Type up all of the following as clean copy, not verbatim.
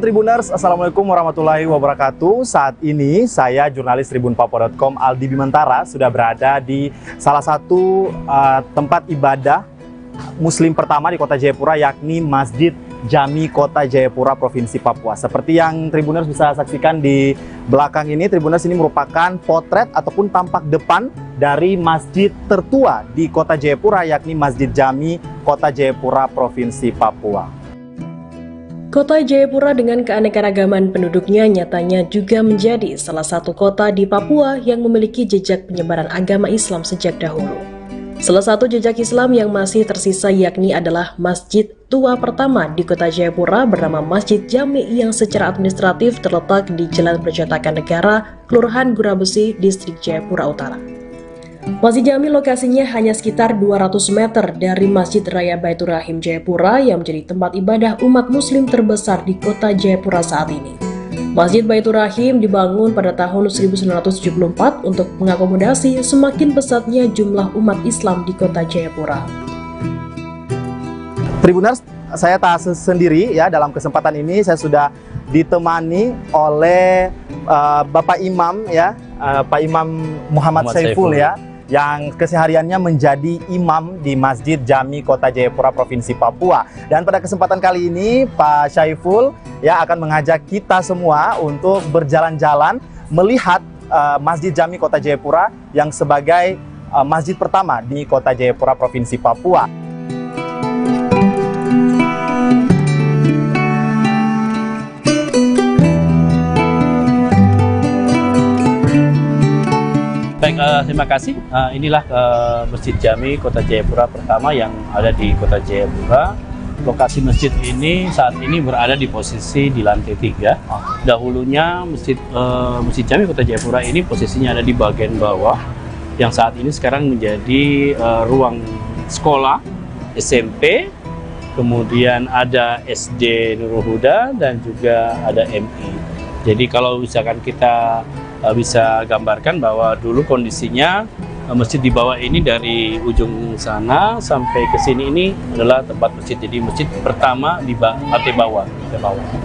Tribuners, Assalamualaikum warahmatullahi wabarakatuh. Saat ini saya jurnalis tribunpapua.com Aldi Bimantara sudah berada di salah satu tempat ibadah Muslim pertama di Kota Jayapura, yakni Masjid Jami Kota Jayapura, Provinsi Papua. Seperti yang Tribuners bisa saksikan di belakang ini, Tribuners, ini merupakan potret ataupun tampak depan dari masjid tertua di Kota Jayapura, yakni Masjid Jami Kota Jayapura, Provinsi Papua. Kota Jayapura dengan keanekaragaman penduduknya nyatanya juga menjadi salah satu kota di Papua yang memiliki jejak penyebaran agama Islam sejak dahulu. Salah satu jejak Islam yang masih tersisa yakni adalah masjid tua pertama di Kota Jayapura bernama Masjid Jami yang secara administratif terletak di Jalan Percetakan Negara, Kelurahan Gurabesi, Distrik Jayapura Utara. Masjid Jami lokasinya hanya sekitar 200 meter dari Masjid Raya Baitur Rahim Jayapura yang menjadi tempat ibadah umat muslim terbesar di Kota Jayapura saat ini. Masjid Baitur Rahim dibangun pada tahun 1974 untuk mengakomodasi semakin pesatnya jumlah umat Islam di Kota Jayapura. Tribuners, saya tak sendiri ya, dalam kesempatan ini saya sudah ditemani oleh Bapak Imam ya, Pak Imam Muhammad Saiful ya, yang kesehariannya menjadi imam di Masjid Jami Kota Jayapura, Provinsi Papua. Dan pada kesempatan kali ini Pak Saiful ya akan mengajak kita semua untuk berjalan-jalan melihat Masjid Jami Kota Jayapura yang sebagai masjid pertama di Kota Jayapura, Provinsi Papua. Baik, terima kasih. Inilah Masjid Jami Kota Jayapura pertama yang ada di Kota Jayapura. Lokasi masjid ini saat ini berada di posisi di lantai 3. Dahulunya Masjid Jami Kota Jayapura ini posisinya ada di bagian bawah, yang saat ini sekarang menjadi ruang sekolah SMP, kemudian ada SD Nurul Huda dan juga ada MI. Jadi kalau misalkan kita bisa gambarkan bahwa dulu kondisinya masjid di bawah ini dari ujung sana sampai ke sini ini adalah tempat masjid. Jadi masjid pertama di lantai bawah.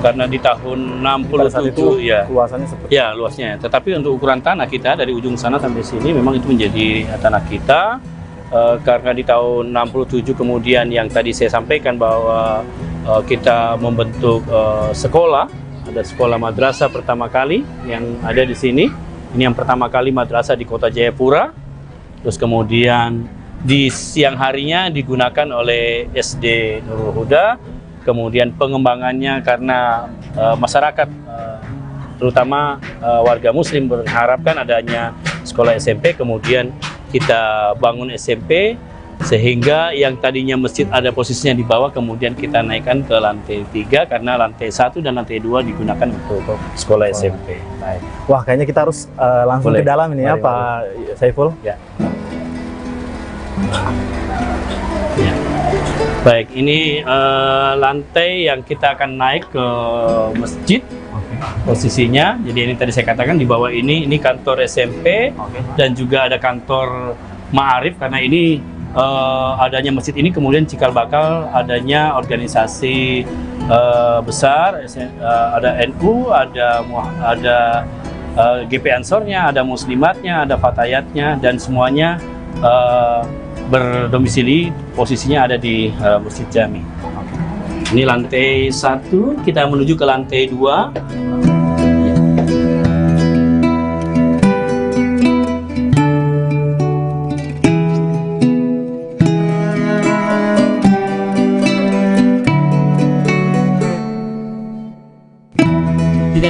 Karena di tahun 67 ya luasannya seperti ya luasnya. Tetapi untuk ukuran tanah kita dari ujung sana sampai sini memang itu menjadi tanah kita. Karena di tahun 67 kemudian yang tadi saya sampaikan bahwa kita membentuk sekolah. Ada sekolah madrasah pertama kali yang ada di sini. Ini yang pertama kali madrasah di Kota Jayapura. Terus kemudian di siang harinya digunakan oleh SD Nurul Huda. Kemudian pengembangannya karena masyarakat, terutama warga muslim berharapkan adanya sekolah SMP. Kemudian kita bangun SMP. Sehingga yang tadinya masjid ada posisinya di bawah, kemudian kita naikkan ke lantai 3 karena lantai 1 dan lantai 2 digunakan untuk sekolah SMP. Baik. Wah, kayaknya kita harus langsung ke dalam ini ya, Pak Saiful. Ya. Ya. Baik, ini lantai yang kita akan naik ke masjid. Posisinya, jadi ini tadi saya katakan di bawah ini kantor SMP dan juga ada kantor Ma'arif karena ini adanya masjid ini kemudian cikal bakal adanya organisasi besar, ada NU, ada GP Ansornya, ada Muslimatnya, ada Fatayatnya, dan semuanya berdomisili posisinya ada di Masjid Jami. Ini lantai 1, kita menuju ke lantai 2.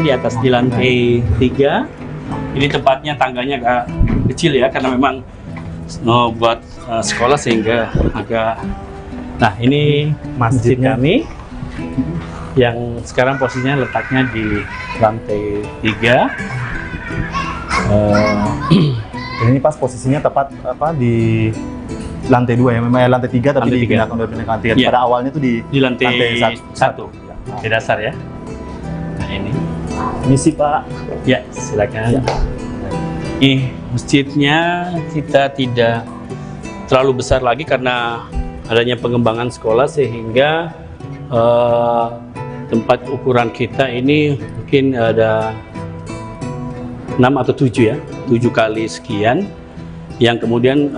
Di atas di lantai 3 ini tempatnya tangganya agak kecil ya karena memang buat sekolah sehingga agak. Nah, ini masjid kami yang sekarang posisinya letaknya di lantai 3. Ini pas posisinya tepat di lantai 2 ya, memang lantai 3 tapi dipindahkan ke lantai 3. Pada awalnya tuh di lantai 1 di dasar ya. Nah, ini misi Pak. Ya, silakan. Ya. Ini masjidnya kita tidak terlalu besar lagi karena adanya pengembangan sekolah sehingga tempat ukuran kita ini mungkin ada 6 atau 7 ya, 7 kali sekian, yang kemudian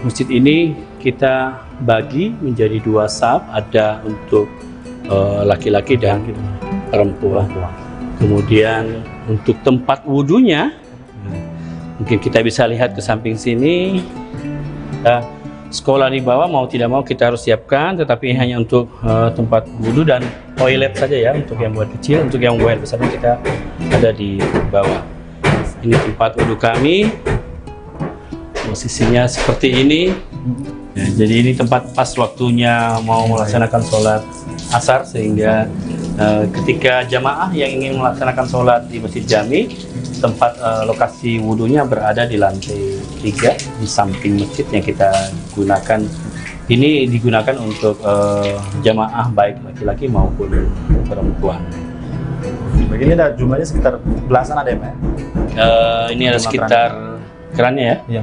masjid ini kita bagi menjadi 2 saf, ada untuk laki-laki dan perempuan. Kemudian untuk tempat wudhunya, mungkin kita bisa lihat ke samping sini. Sekolah di bawah mau tidak mau kita harus siapkan, tetapi hanya untuk tempat wudhu dan toilet saja ya, untuk yang buat kecil. Untuk yang buat besar kita ada di bawah. Ini tempat wudhu kami, posisinya seperti ini. Ya, jadi ini tempat pas waktunya mau melaksanakan sholat asar, sehingga ketika jamaah yang ingin melaksanakan sholat di Masjid Jami, tempat lokasi wudhunya berada di lantai 3 di samping masjid yang kita gunakan. Ini digunakan untuk jamaah baik laki-laki maupun perempuan. Begini ada jumlahnya sekitar belasan ada ya Pak? Ini ada sekitar kerannya ya? Iya.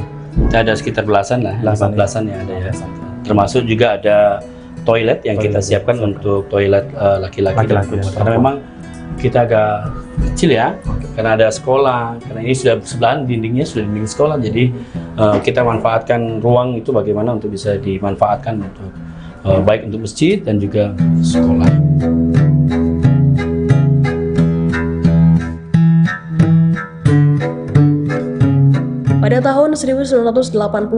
Ada sekitar belasan lah, belasan ya ada ya. Termasuk juga ada toilet yang kita siapkan untuk toilet laki-laki dan perempuan. Karena memang kita agak kecil ya, karena ada sekolah, karena ini sudah sebelahan dindingnya sudah dinding sekolah, jadi kita manfaatkan ruang itu bagaimana untuk bisa dimanfaatkan untuk baik untuk masjid dan juga sekolah. Pada tahun 1980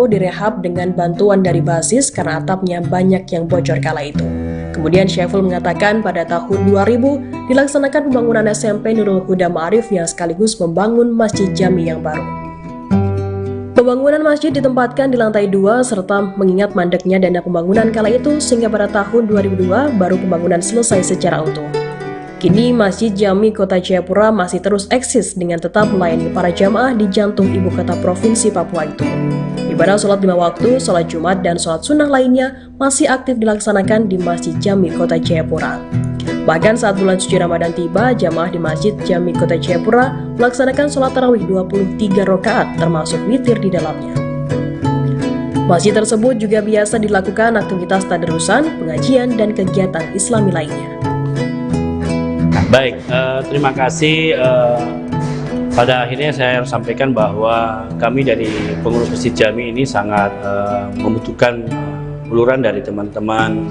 direhab dengan bantuan dari basis karena atapnya banyak yang bocor kala itu. Kemudian Syaiful mengatakan pada tahun 2000 dilaksanakan pembangunan SMP Nurul Huda Ma'arif yang sekaligus membangun Masjid Jami yang baru. Pembangunan masjid ditempatkan di lantai 2 serta mengingat mandeknya dana pembangunan kala itu sehingga pada tahun 2002 baru pembangunan selesai secara utuh. Kini Masjid Jami Kota Jayapura masih terus eksis dengan tetap melayani para jamaah di jantung ibu kota provinsi Papua itu. Ibadah sholat 5 waktu, sholat Jumat, dan sholat sunnah lainnya masih aktif dilaksanakan di Masjid Jami Kota Jayapura. Bahkan saat bulan suci Ramadan tiba, jamaah di Masjid Jami Kota Jayapura melaksanakan sholat tarawih 23 rakaat termasuk witir di dalamnya. Masjid tersebut juga biasa dilakukan aktivitas tadarusan, pengajian, dan kegiatan Islami lainnya. Baik, terima kasih. Pada akhirnya saya harus sampaikan bahwa kami dari pengurus Masjid Jami ini sangat membutuhkan uluran dari teman-teman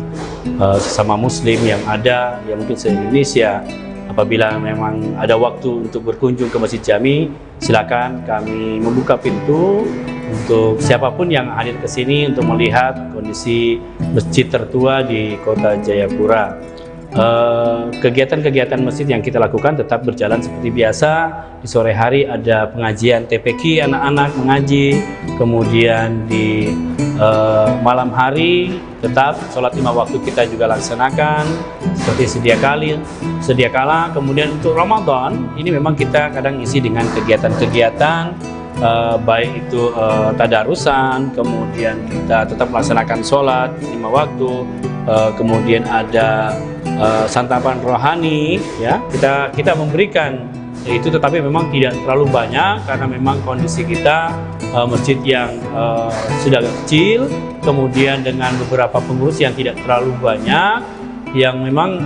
sesama muslim yang ada, yang mungkin se-Indonesia. Apabila memang ada waktu untuk berkunjung ke Masjid Jami, silakan kami membuka pintu untuk siapapun yang hadir ke sini untuk melihat kondisi masjid tertua di Kota Jayapura. Kegiatan-kegiatan masjid yang kita lakukan tetap berjalan seperti biasa. Di sore hari ada pengajian TPQ, anak-anak mengaji. Kemudian di malam hari tetap sholat 5 waktu kita juga laksanakan seperti sedia kala. Kemudian untuk Ramadan ini memang kita kadang isi dengan kegiatan-kegiatan baik itu tadarusan, kemudian kita tetap melaksanakan sholat 5 waktu, kemudian ada santapan rohani ya, kita memberikan itu, tetapi memang tidak terlalu banyak karena memang kondisi kita masjid yang sudah kecil, kemudian dengan beberapa pengurus yang tidak terlalu banyak, yang memang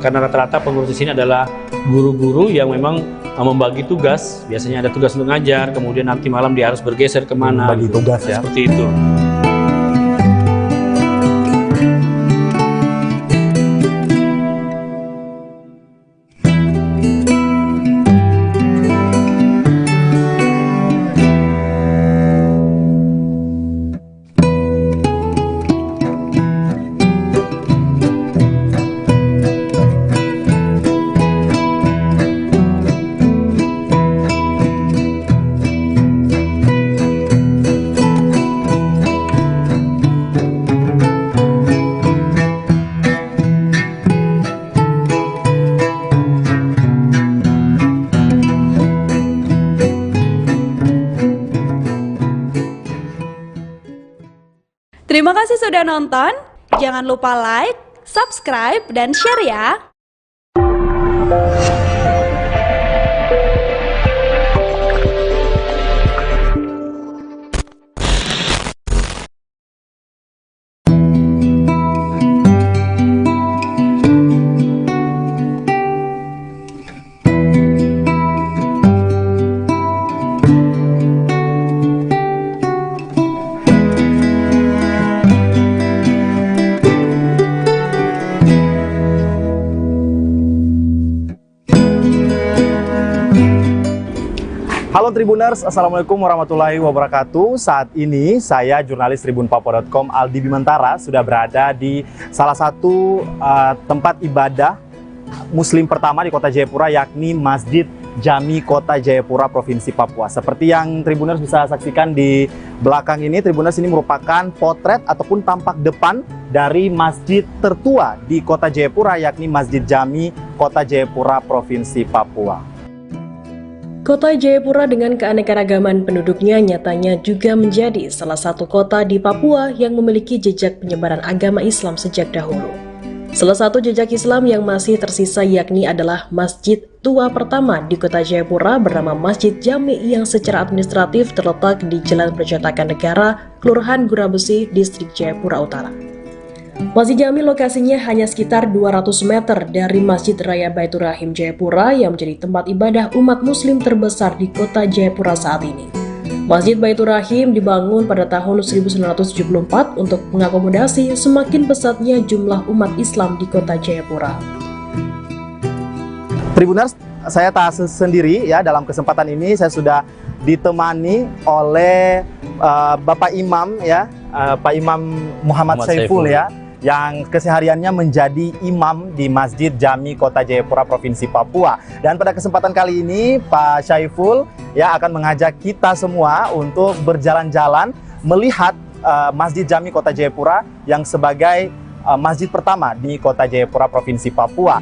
karena rata-rata pengurus di sini adalah guru-guru yang memang membagi tugas, biasanya ada tugas untuk ngajar, kemudian nanti malam dia harus bergeser kemana, bagi tugas ya, seperti itu. Terima kasih sudah nonton. Jangan lupa like, subscribe, dan share ya. Tribuners, Assalamualaikum warahmatullahi wabarakatuh. Saat ini saya jurnalis tribunpapua.com Aldi Bimantara sudah berada di salah satu tempat ibadah Muslim pertama di Kota Jayapura, yakni Masjid Jami Kota Jayapura, Provinsi Papua. Seperti yang Tribuners bisa saksikan di belakang ini, Tribuners, ini merupakan potret ataupun tampak depan dari masjid tertua di Kota Jayapura, yakni Masjid Jami Kota Jayapura, Provinsi Papua. Kota Jayapura dengan keanekaragaman penduduknya nyatanya juga menjadi salah satu kota di Papua yang memiliki jejak penyebaran agama Islam sejak dahulu. Salah satu jejak Islam yang masih tersisa yakni adalah masjid tua pertama di Kota Jayapura bernama Masjid Jami yang secara administratif terletak di Jalan Percetakan Negara, Kelurahan Gurabesi, Distrik Jayapura Utara. Masjid Jami lokasinya hanya sekitar 200 meter dari Masjid Raya Baitur Rahim Jayapura yang menjadi tempat ibadah umat muslim terbesar di Kota Jayapura saat ini. Masjid Baitur Rahim dibangun pada tahun 1974 untuk mengakomodasi semakin pesatnya jumlah umat Islam di Kota Jayapura. Tribuners, saya tak sendiri ya, dalam kesempatan ini saya sudah ditemani oleh Bapak Imam ya, Pak Imam Muhammad Saiful ya, yang kesehariannya menjadi imam di Masjid Jami Kota Jayapura, Provinsi Papua. Dan pada kesempatan kali ini Pak Saiful ya akan mengajak kita semua untuk berjalan-jalan melihat Masjid Jami Kota Jayapura yang sebagai masjid pertama di Kota Jayapura, Provinsi Papua.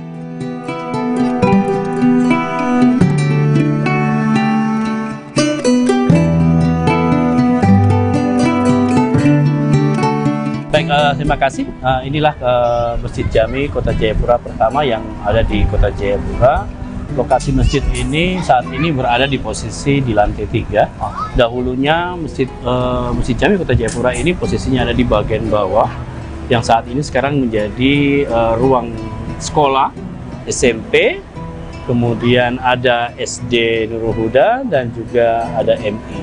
Baik, terima kasih. Inilah Masjid Jami Kota Jayapura pertama yang ada di Kota Jayapura. Lokasi masjid ini saat ini berada di posisi di lantai 3. Dahulunya Masjid Jami Kota Jayapura ini posisinya ada di bagian bawah, yang saat ini sekarang menjadi ruang sekolah SMP, kemudian ada SD Nurul Huda dan juga ada MI.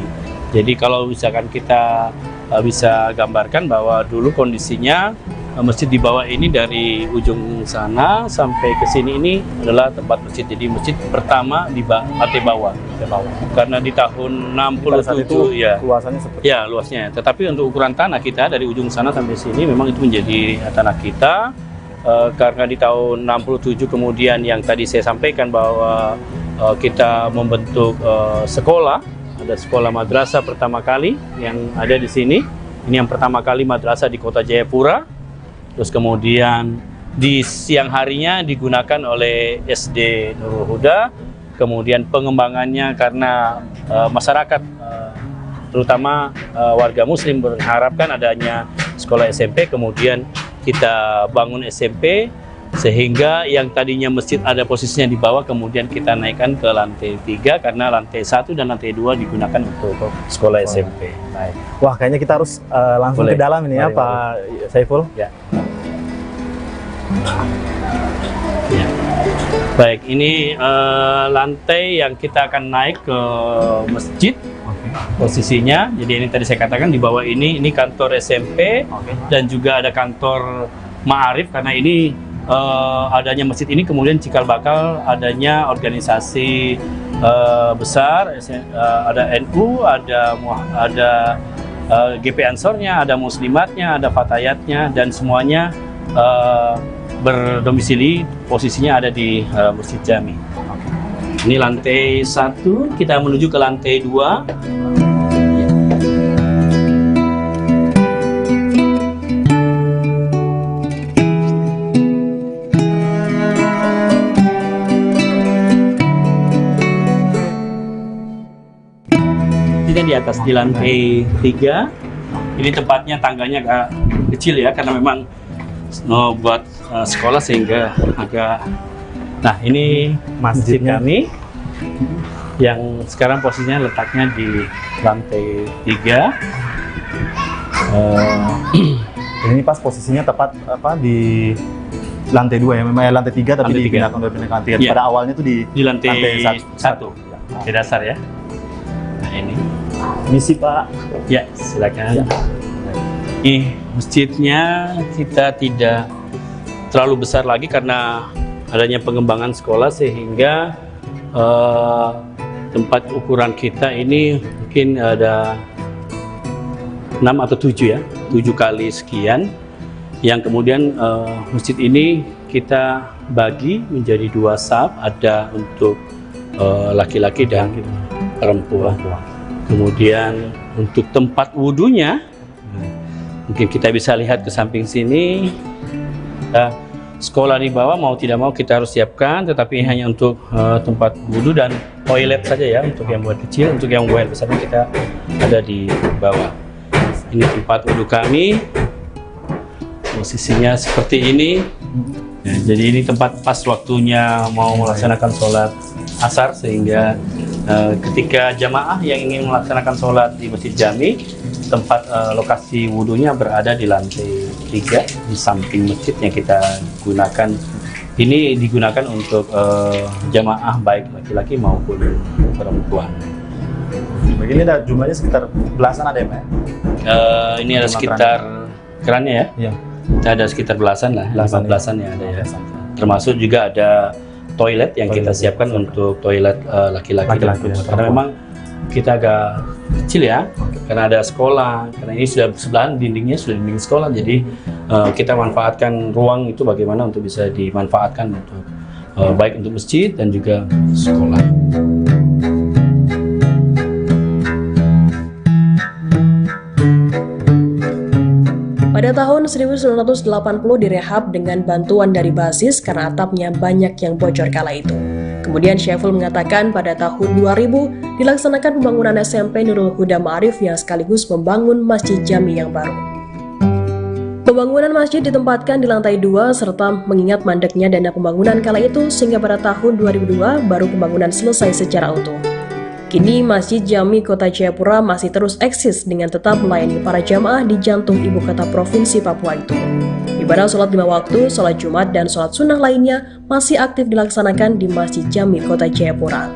Jadi kalau misalkan kita bisa gambarkan bahwa dulu kondisinya masjid di bawah ini dari ujung sana sampai ke sini ini adalah tempat masjid. Jadi masjid pertama di lantai bawah. Karena di tahun 67 ya luasannya seperti ya luasnya. Tetapi untuk ukuran tanah kita dari ujung sana sampai sini memang itu menjadi tanah kita. Karena di tahun 67 kemudian yang tadi saya sampaikan bahwa kita membentuk sekolah. Ada sekolah madrasah pertama kali yang ada di sini. Ini yang pertama kali madrasah di Kota Jayapura. Terus kemudian di siang harinya digunakan oleh SD Nurul Huda. Kemudian pengembangannya karena masyarakat, terutama warga muslim berharapkan adanya sekolah SMP. Kemudian kita bangun SMP. Sehingga yang tadinya masjid ada posisinya di bawah, kemudian kita naikkan ke lantai 3 karena lantai 1 dan lantai 2 digunakan untuk sekolah SMP. Baik. Wah, kayaknya kita harus langsung ke dalam ini ya, Pak Saiful. Ya. Ya. Baik, ini lantai yang kita akan naik ke masjid. Posisinya, jadi ini tadi saya katakan di bawah ini kantor SMP dan juga ada kantor Ma'arif, karena ini adanya masjid ini kemudian cikal bakal adanya organisasi besar, ada NU, ada GP Ansornya, ada Muslimatnya, ada Fatayatnya, dan semuanya berdomisili posisinya ada di Masjid Jami. Ini lantai 1, kita menuju ke lantai 2. Di atas di lantai 3 ini tempatnya tangganya agak kecil ya, karena memang buat sekolah sehingga agak. Nah, ini masjid kami yang sekarang posisinya letaknya di lantai 3. Ini pas posisinya tepat di lantai 2 ya, memang lantai 3 tapi dipindahkan ke lantai 3. Pada awalnya itu di lantai 1 di dasar ya. Nah, ini misi Pak. Ya, silakan. Ya. Masjidnya kita tidak terlalu besar lagi karena adanya pengembangan sekolah, sehingga tempat ukuran kita ini mungkin ada 6 atau 7 ya, 7 kali sekian. Yang kemudian masjid ini kita bagi menjadi 2 saf, ada untuk laki-laki dan perempuan. Kemudian untuk tempat wudhunya, mungkin kita bisa lihat ke samping sini. Sekolah di bawah mau tidak mau kita harus siapkan, tetapi hanya untuk tempat wudhu dan toilet saja ya, untuk yang buat kecil. Untuk yang buat besar kita ada di bawah. Ini tempat wudhu kami, posisinya seperti ini. Ya, jadi ini tempat pas waktunya mau melaksanakan sholat asar, sehingga ketika jamaah yang ingin melaksanakan sholat di Masjid Jami, tempat lokasi wudhunya berada di lantai 3 di samping masjid yang kita gunakan. Ini digunakan untuk jamaah baik laki-laki maupun perempuan. Begini ada jumlahnya sekitar belasan ada ya, Pak? Ini ada sekitar kerannya ya. Iya. Ada sekitar belasan lah, belasan ya ada ya. Termasuk juga ada toilet yang kita siapkan untuk toilet laki-laki dan perempuan. Karena memang kita agak kecil ya, karena ada sekolah, karena ini sudah sebelahan dindingnya sudah dinding sekolah, jadi kita manfaatkan ruang itu bagaimana untuk bisa dimanfaatkan untuk baik untuk masjid dan juga sekolah. Pada tahun 1980 direhab dengan bantuan dari basis karena atapnya banyak yang bocor kala itu. Kemudian Syaiful mengatakan pada tahun 2000 dilaksanakan pembangunan SMP Nurul Huda Ma'arif yang sekaligus membangun Masjid Jami yang baru. Pembangunan masjid ditempatkan di lantai 2 serta mengingat mandeknya dana pembangunan kala itu sehingga pada tahun 2002 baru pembangunan selesai secara utuh. Kini Masjid Jami Kota Jayapura masih terus eksis dengan tetap melayani para jamaah di jantung ibu kota provinsi Papua itu. Ibadah sholat 5 waktu, sholat Jumat, dan sholat sunnah lainnya masih aktif dilaksanakan di Masjid Jami Kota Jayapura.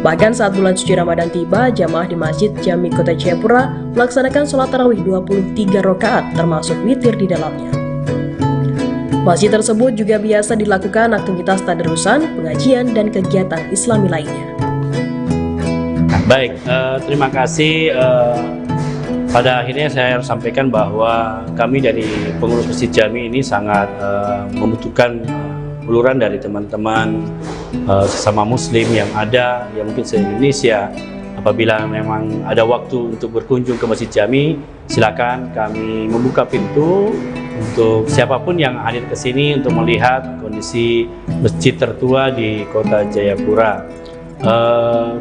Bahkan saat bulan suci Ramadan tiba, jamaah di Masjid Jami Kota Jayapura melaksanakan sholat tarawih 23 rakaat termasuk witir di dalamnya. Masjid tersebut juga biasa dilakukan aktivitas tadarusan, pengajian, dan kegiatan Islami lainnya. Baik, terima kasih. Pada akhirnya saya harus sampaikan bahwa kami dari pengurus Masjid Jami ini sangat membutuhkan uluran dari teman-teman sesama muslim yang ada, yang mungkin se-Indonesia. Apabila memang ada waktu untuk berkunjung ke Masjid Jami, silakan kami membuka pintu untuk siapapun yang hadir ke sini untuk melihat kondisi masjid tertua di Kota Jayapura.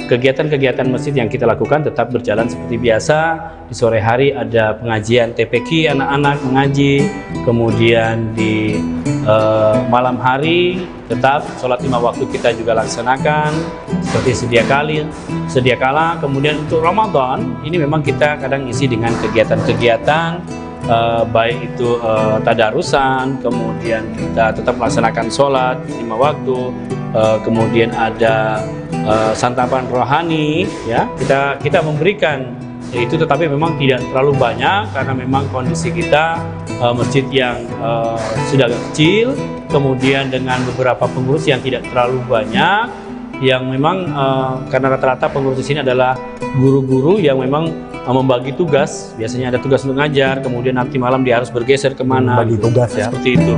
Kegiatan-kegiatan masjid yang kita lakukan tetap berjalan seperti biasa. Di sore hari ada pengajian TPQ, anak-anak mengaji. Kemudian di malam hari tetap sholat 5 waktu kita juga laksanakan seperti sedia kala. Kemudian untuk Ramadan ini memang kita kadang isi dengan kegiatan-kegiatan baik itu tadarusan, kemudian kita tetap melaksanakan sholat 5 waktu, kemudian ada santapan rohani ya, kita memberikan itu, tetapi memang tidak terlalu banyak karena memang kondisi kita masjid yang sudah agak kecil, kemudian dengan beberapa pengurus yang tidak terlalu banyak, yang memang karena rata-rata pengurus di sini adalah guru-guru yang memang membagi tugas, biasanya ada tugas untuk ngajar, kemudian nanti malam dia harus bergeser kemana, bagi tugas ya, seperti itu.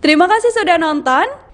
Terima kasih sudah nonton.